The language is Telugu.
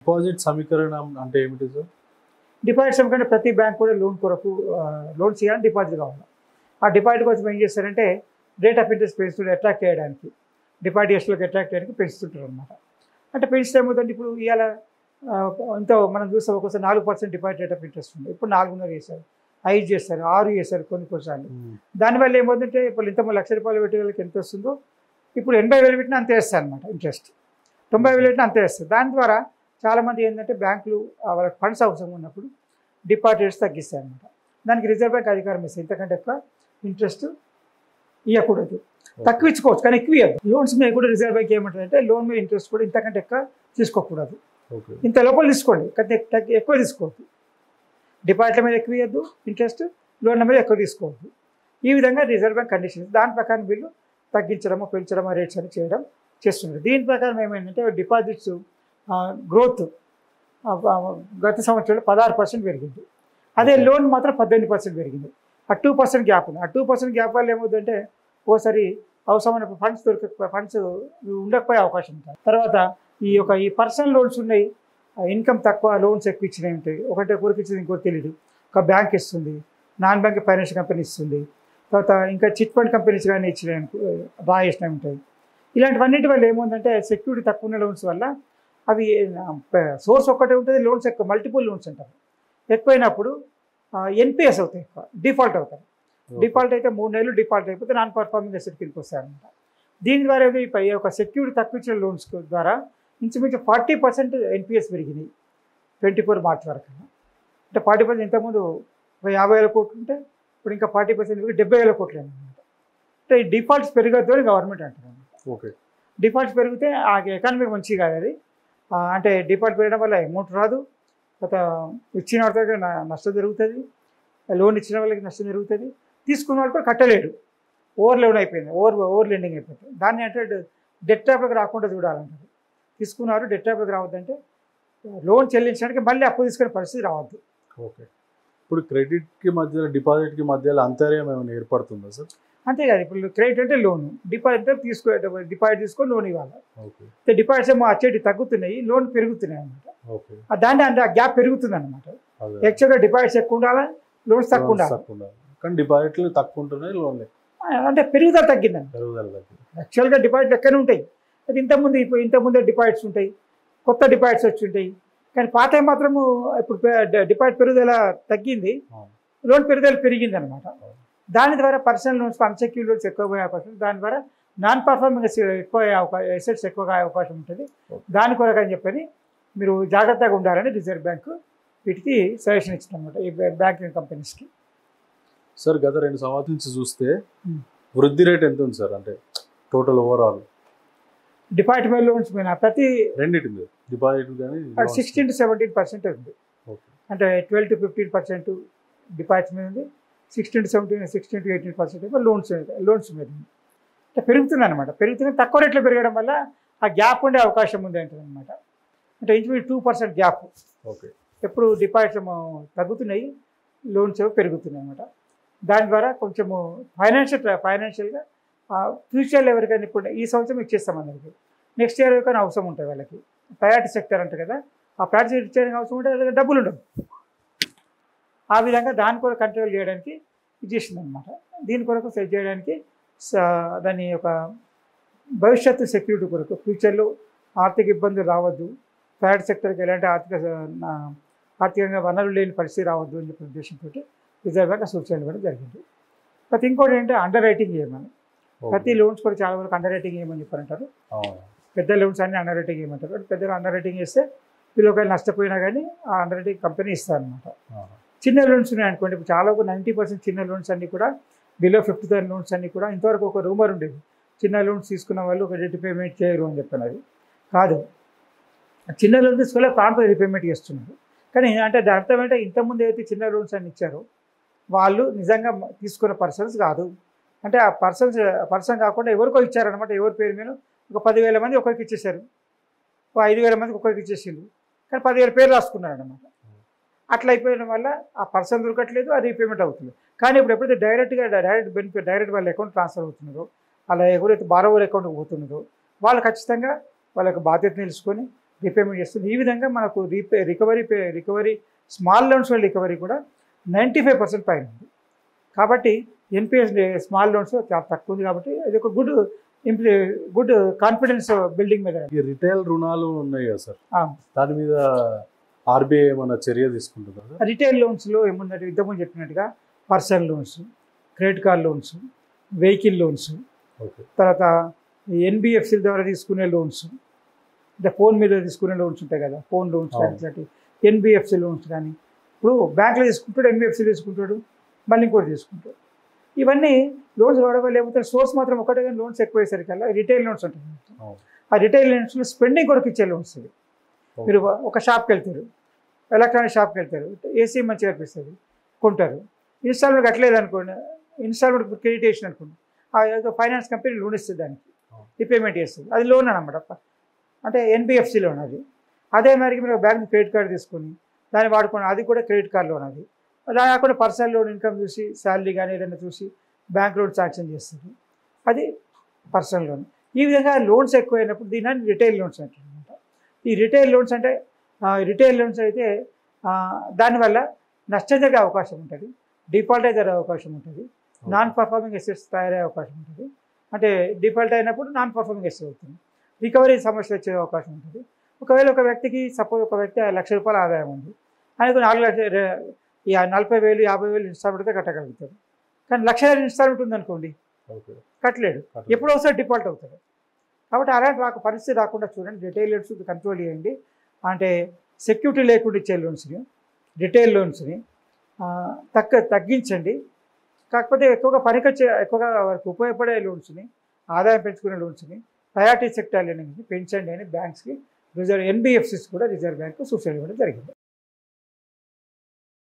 డిపాజిట్ సమీకరణం అంటే ఏమిటి సార్? డిపాజిట్ సమీకరణ ప్రతి బ్యాంక్ కూడా లోన్ కొరకు లోన్స్ ఇవ్వాలని డిపాజిట్ కావాలి. ఆ డిపాజిట్ కోసం ఏం చేస్తారంటే రేట్ ఆఫ్ ఇంట్రెస్ట్ పెంచుతుంటే అట్రాక్ట్ చేయడానికి, డిపాజిట్ చేసేలోకి అట్రాక్ట్ చేయడానికి పెంచుతుంటారు అనమాట. అంటే పెంచితే ఏమవుతుంది, ఇప్పుడు ఇవాళ ఇంత మనం చూస్తాం ఒక్కోసారి 4% డిపాజిట్ రేట్ ఆఫ్ ఇంట్రెస్ట్ ఉంది, ఇప్పుడు 4.5 చేశారు, 5 చేస్తారు, 6 చేశారు కొన్నిసార్లు. దానివల్ల ఏమవుతుందంటే ఇప్పుడు ఇంత ₹1,00,000 పెట్టే వాళ్ళకి ఎంత వస్తుందో ఇప్పుడు 80,000 పెట్టినా అంతే వేస్తారు అనమాట ఇంట్రెస్ట్, 90,000 పెట్టినా అంతే వేస్తారు. దాని ద్వారా చాలామంది ఏంటంటే బ్యాంకులు వాళ్ళకి ఫండ్స్ అవసరం ఉన్నప్పుడు డిపాజిట్ రేట్స్ తగ్గిస్తాయి అనమాట. దానికి రిజర్వ్ బ్యాంక్ అధికారం ఇస్తుంది, ఇంతకంటే ఎక్కువ ఇంట్రెస్ట్ ఇవ్వకూడదు, తక్కువ ఇచ్చుకోవచ్చు కానీ ఎక్కువ ఇవ్వద్దు. లోన్స్ మీద కూడా రిజర్వ్ బ్యాంక్ ఏమంటుందంటే లోన్ మీద ఇంట్రెస్ట్ కూడా ఇంతకంటే ఎక్కువ తీసుకోకూడదు, ఇంత లోపల తీసుకోండి కానీ ఎక్కువ తీసుకోవద్దు. డిపాజిట్ల మీద ఎక్కువ ఇవ్వద్దు ఇంట్రెస్ట్, లోన్ల మీద ఎక్కువ తీసుకోవద్దు. ఈ విధంగా రిజర్వ్ బ్యాంక్ కండిషన్స్, దాని ప్రకారం వీళ్ళు తగ్గించడమో పెంచడమో రేట్స్ అని చేస్తున్నారు. దీని ప్రకారం ఏమైందంటే డిపాజిట్స్ గ్రోత్ గత సంవత్సరంలో 16% పెరిగింది, అదే లోన్ మాత్రం 18% పెరిగింది. ఆ 2% గ్యాప్ ఉంది. ఆ 2% గ్యాప్ వల్ల ఏమవుతుందంటే ఓసారి అవసరమైన ఫండ్స్ ఉండకపోయే అవకాశం ఉంటుంది. తర్వాత ఈ పర్సనల్ లోన్స్ ఉన్నాయి, ఇన్కమ్ తక్కువ లోన్స్ ఎక్కువ ఇచ్చినవి ఉంటాయి, ఒకరికి ఇచ్చింది ఇంకోటి తెలియదు, ఒక బ్యాంక్ ఇస్తుంది, నాన్ బ్యాంక్ ఫైనాన్షియల్ కంపెనీ ఇస్తుంది, తర్వాత ఇంకా చిట్ ఫండ్ కంపెనీస్ కానీ ఇచ్చినవి డ్రా చేసినవి ఉంటాయి. ఇలాంటివన్నిటి వల్ల ఏముందంటే సెక్యూరిటీ తక్కువ ఉన్న లోన్స్ వల్ల అవి సోర్స్ ఒక్కటే ఉంటుంది, లోన్స్ ఎక్కువ మల్టిపుల్ లోన్స్ అంటారు, ఎక్కువైనప్పుడు ఎన్పిఎస్ అవుతాయి, ఎక్కువ డిఫాల్ట్ అవుతారు. డిఫాల్ట్ అయితే 3 నెలలు డిఫాల్ట్ అయిపోతే నాన్ పర్ఫార్మింగ్ అసెట్ కిందకి వస్తాయన్నమాట. దీని ద్వారా ఒక సెక్యూరిటీ తక్కువ ఇచ్చిన లోన్స్ ద్వారా ఇంచుమించు 40% ఎన్పిఎస్ పెరిగినాయి 24 మార్చ్ వరకు. అంటే 40% ఇంతకుముందు 50,000 కోట్లు ఉంటే ఇప్పుడు ఇంకా 40% 70,000 కోట్లు అనమాట. అంటే ఈ డిఫాల్ట్స్ పెరగద్దు అని గవర్నమెంట్ అంటారు. ఓకే, డిఫాల్ట్స్ పెరిగితే ఆ ఎకానమీకి మంచిది కాదు అది. అంటే డిఫాల్ట్ పెరగడం వల్ల అమౌంట్ రాదు, తర్వాత ఇచ్చిన వాళ్ళకి నష్టం జరుగుతుంది, లోన్ ఇచ్చిన వాళ్ళకి నష్టం జరుగుతుంది, తీసుకున్న వాళ్ళు కూడా కట్టలేడు, ఓవర్ లోన్ అయిపోయింది, ఓవర్ లెండింగ్ అయిపోతుంది. దాన్ని అంటే డెట్ ట్రాప్లోకి రాకుండా చూడాలంటారు. తీసుకున్నారు డెట్ ట్రాప్లోకి రావద్దంటే లోన్ చెల్లించడానికి మళ్ళీ అప్పు తీసుకునే పరిస్థితి రావద్దు. ఓకే, ఇప్పుడు క్రెడిట్కి మధ్యలో డిపాజిట్కి మధ్యలో అంతర్యం ఏమైనా ఏర్పడుతుందా సార్? అంతేకాదు, ఇప్పుడు క్రెడిట్ అంటే లోన్, డిపాజిట్ డిపాజిట్ తీసుకొని లోన్ ఇవ్వాలి. డిపాజిట్స్ ఏమో వచ్చేటి తగ్గుతున్నాయి, లోన్ పెరుగుతున్నాయి అనమాట. దాన్ని అంటే ఆ గ్యాప్ పెరుగుతుంది అనమాట. యాక్చువల్గా డిపాజిట్స్ ఎక్కువ ఉండాలి, లోన్స్ తక్కువ ఉండాలి, కానీ డిపాజిట్లు తక్కువ ఉంటున్నాయి, లోన్ అంటే పెరుగుదల తగ్గిందండి. యాక్చువల్గా డిపాజిట్లు ఎక్కడనే ఉంటాయి, అది ఇంతకుముందే డిపాజిట్స్ ఉంటాయి, కొత్త డిపాజిట్స్ వచ్చి ఉంటాయి, కానీ పాత మాత్రము ఇప్పుడు డిపాజిట్ పెరుగుదల తగ్గింది, లోన్ పెరుగుదల పెరిగింది అనమాట. దాని ద్వారా పర్సనల్ లోన్స్ అన్సెక్యూర్ లోన్స్ ఎక్కువ పోయే అవకాశం, దాని ద్వారా నాన్ పర్ఫార్మింగ్ ఎక్కువ ఎసెట్స్ ఎక్కువగా అవకాశం ఉంటుంది. దాని కొరకు అని చెప్పని మీరు జాగ్రత్తగా ఉండాలని రిజర్వ్ బ్యాంకు వీటికి సజెషన్ ఇచ్చింది అనమాట, ఈ బ్యాంకింగ్ కంపెనీస్కి. సార్ గత 2 సంవత్సరాల నుంచి చూస్తే వృద్ధి రేట్ ఎంత ఉంది సార్? అంటే టోటల్ ఓవరాల్ డిపాజిట్ మీద లోన్స్ మీద ప్రతి రెండింటి మీద డిపాజిట్ కానీ 16 to 17% ఉంది. అంటే 12 to 15% డిపాజిట్ మీద ఉంది, 16 to 18% లోన్స్ మీద ఉంది. అంటే పెరుగుతుంది అనమాట. పెరుగుతుంది, తక్కువ రేట్లో పెరగడం వల్ల ఆ గ్యాప్ ఉండే అవకాశం ఉంది అంటుంది అనమాట. అంటే ఇంచుమించు 2% గ్యాప్. ఓకే, ఎప్పుడు డిపాజిట్స్ తగ్గుతున్నాయి, లోన్స్ పెరుగుతున్నాయి అనమాట. దాని ద్వారా కొంచెము ఫైనాన్షియల్గా ఫ్యూచర్లో ఎవరికైనా ఇప్పుడు ఈ సంవత్సరం ఇచ్చేస్తాం అందరికి, నెక్స్ట్ ఇయర్ ఎవరికైనా అవసరం ఉంటుంది వాళ్ళకి, ప్రయారిటీ సెక్టర్ అంటారు కదా, ఆ ప్రయారిటీ ఇచ్చేయడానికి అవసరం ఉంటే డబ్బులు ఉండవు. ఆ విధంగా దాని కొరకు కంట్రోల్ చేయడానికి ఇది చేసింది అనమాట. దీని కొరకు సెట్ చేయడానికి దాని యొక్క భవిష్యత్తు సెక్యూరిటీ కొరకు, ఫ్యూచర్లో ఆర్థిక ఇబ్బందులు రావద్దు, ప్రయారిటీ సెక్టర్కి ఎలాంటి ఆర్థికంగా వనరులు లేని పరిస్థితి రావద్దు అని చెప్పిన ఉద్దేశంతో రిజర్వ్ బ్యాంక్ సూచనలు కూడా జరిగింది. ప్రతి ఇంకోటి ఏంటంటే అండర్ రైటింగ్ చేయమని, ప్రతి లోన్స్ కూడా చాలా వరకు అండర్ రైటింగ్ చేయమని చెప్పారంటారు. పెద్ద లోన్స్ అన్ని అండర్ రైటింగ్ చేయమంటారు. పెద్దగా అండర్ రైటింగ్ చేస్తే వీళ్ళు ఒకవేళ నష్టపోయినా కానీ ఆ అండర్ రైటింగ్ కంపెనీ ఇస్తారనమాట. చిన్న లోన్స్ ఉన్నాయి అనుకోండి, ఇప్పుడు చాలా 90% చిన్న లోన్స్ అన్నీ కూడా బిలో 50,000 లోన్స్ అన్నీ కూడా ఇంతవరకు ఒక రూమర్ ఉండేది, చిన్న లోన్స్ తీసుకున్న వాళ్ళు ఒక డెట్ పేమెంట్ చేయరు అని చెప్పినది కాదు. చిన్న లోన్ తీసుకునే ప్రాంతం రీపేమెంట్ చేస్తున్నారు. కానీ అంటే దాని అర్థం అంటే ఇంతకుముందు అయితే చిన్న లోన్స్ అని ఇచ్చారో వాళ్ళు నిజంగా తీసుకున్న పర్సన్స్ కాదు. అంటే ఆ పర్సన్ కాకుండా ఎవరికో ఇచ్చారనమాట, ఎవరి పేరు మీద ఒక 10,000 మంది ఒకరికి ఇచ్చేసారు, 5,000 మందికి ఒకరికి ఇచ్చేసిండు, కానీ 10,000 పేర్లు రాసుకున్నారనమాట. అట్లా అయిపోయిన వల్ల ఆ పర్సన్ దొరకట్లేదు, ఆ రీపేమెంట్ అవుతుంది. కానీ ఇప్పుడు ఎప్పుడైతే డైరెక్ట్ వాళ్ళ అకౌంట్ ట్రాన్స్ఫర్ అవుతున్నదో, అలా ఎవరైతే బారోవర్ అకౌంట్కి పోతున్నదో వాళ్ళు ఖచ్చితంగా వాళ్ళకి బాధ్యత నిలుచుకొని రీపేమెంట్ చేస్తుంది. ఈ విధంగా మనకు రికవరీ స్మాల్ లోన్స్ రికవరీ కూడా 95% పైన ఉంది. కాబట్టి ఎన్పిఎస్ స్మాల్ లోన్స్ చాలా తక్కువ ఉంది. కాబట్టి ఇది ఒక గుడ్ కాన్ఫిడెన్స్ బిల్డింగ్ మీద. ఈ రిటైల్ రుణాలు ఉన్నాయి కదా సార్, దాని మీద ఆర్బీఐ ఏమైనా చర్య తీసుకుంటుందా? రిటైల్ లోన్స్లో ఏముందంటే ఇంతకుముందు చెప్పినట్టుగా personal loans, credit card loans, vehicle loans, తర్వాత ఎన్బిఎఫ్సి ద్వారా తీసుకునే లోన్స్, అంటే ఫోన్ మీద తీసుకునే లోన్స్ ఉంటాయి కదా, ఫోన్ లోన్స్ కానీ ఇట్లాంటి ఎన్బిఎఫ్సి లోన్స్ కానీ. ఇప్పుడు బ్యాంకులో తీసుకుంటాడు, ఎన్బిఎఫ్సి తీసుకుంటాడు, మళ్ళీ ఇంకోటి తీసుకుంటాడు. ఇవన్నీ లోన్స్ కావడం వల్ల ఏమవుతాయి, సోర్స్ మాత్రం ఒకటే కానీ లోన్స్ ఎక్కువయ్యేసరికల్లా రిటైల్ లోన్స్ ఉంటుంది. ఆ రిటైల్ లోన్స్లో స్పెండింగ్ కొరకు ఇచ్చే లోన్స్ ఇవి. మీరు ఒక షాప్కి వెళ్తారు, ఎలక్ట్రానిక్ షాప్కి వెళ్తారు, ఏసీ మంచిగా అనిపిస్తుంది, కొంటారు. ఇన్స్టాల్మెంట్ కట్టలేదు అనుకోండి, ఇన్స్టాల్మెంట్ క్రెడిట్ చేసిన అనుకోండి, ఆ ఫైనాన్స్ కంపెనీ లోన్ ఇస్తుంది, దానికి రీపేమెంట్ చేస్తుంది, అది లోన్ అనమాట. అంటే ఎన్బిఎఫ్సి లోన్ అది. అదే మరి మీరు బ్యాంక్ క్రెడిట్ కార్డు తీసుకొని దాన్ని వాడుకోండి, అది కూడా క్రెడిట్ కార్డ్ లోన్. అది దాని కాకుండా పర్సనల్ లోన్ ఇన్కమ్ చూసి శాలరీ కానీ ఏదైనా చూసి బ్యాంక్ లోన్ శాంక్షన్ చేస్తుంది, అది పర్సనల్ లోన్. ఈ విధంగా లోన్స్ ఎక్కువైనప్పుడు దీన్ని రిటైల్ లోన్స్ అంటారనమాట. ఈ రిటైల్ లోన్స్ అంటే రిటైల్ లోన్స్ అయితే దానివల్ల నష్టం జరిగే అవకాశం ఉంటుంది, డిఫాల్ట్ అయితే జరిగే అవకాశం ఉంటుంది, నాన్ పర్ఫార్మింగ్ ఎసెట్స్ తయారయ్యే అవకాశం ఉంటుంది. అంటే డిఫాల్ట్ అయినప్పుడు నాన్ పర్ఫార్మింగ్ ఎసెట్ అవుతుంది, రికవరీ సమస్యలు వచ్చే అవకాశం ఉంటుంది. ఒకవేళ ఒక వ్యక్తికి సపోజ్ ఒక వ్యక్తి 1 లక్ష రూపాయల ఆదాయం ఉంది, ఆయనకు 4 లక్షలు 40,000 50,000 ఇన్స్టాల్మెంట్ కట్టగలుగుతాడు. కానీ 1 లక్ష ఇన్స్టాల్మెంట్ ఉందనుకోండి, కట్టలేడు, ఎప్పుడో ఒకసారి డిఫాల్ట్ అవుతాడు. కాబట్టి అలాంటి పరిస్థితి రాకుండా చూడండి, రిటైల్ లోన్స్ కంట్రోల్ చేయండి. అంటే సెక్యూరిటీ లేకుండా ఇచ్చే లోన్స్ని, రిటైల్ లోన్స్ని తగ్గించండి. కాకపోతే ఎక్కువగా వారికి ఉపయోగపడే లోన్స్ని, ఆదాయం పెంచుకునే లోన్స్ని, ప్రయారిటీ సెక్టర్ లెండింగ్ని పెంచండి అని బ్యాంక్స్కి ఎన్బిఎఫ్సిస్ కూడా రిజర్వ్ బ్యాంక్ సూచనలు ఇవ్వడం జరిగింది.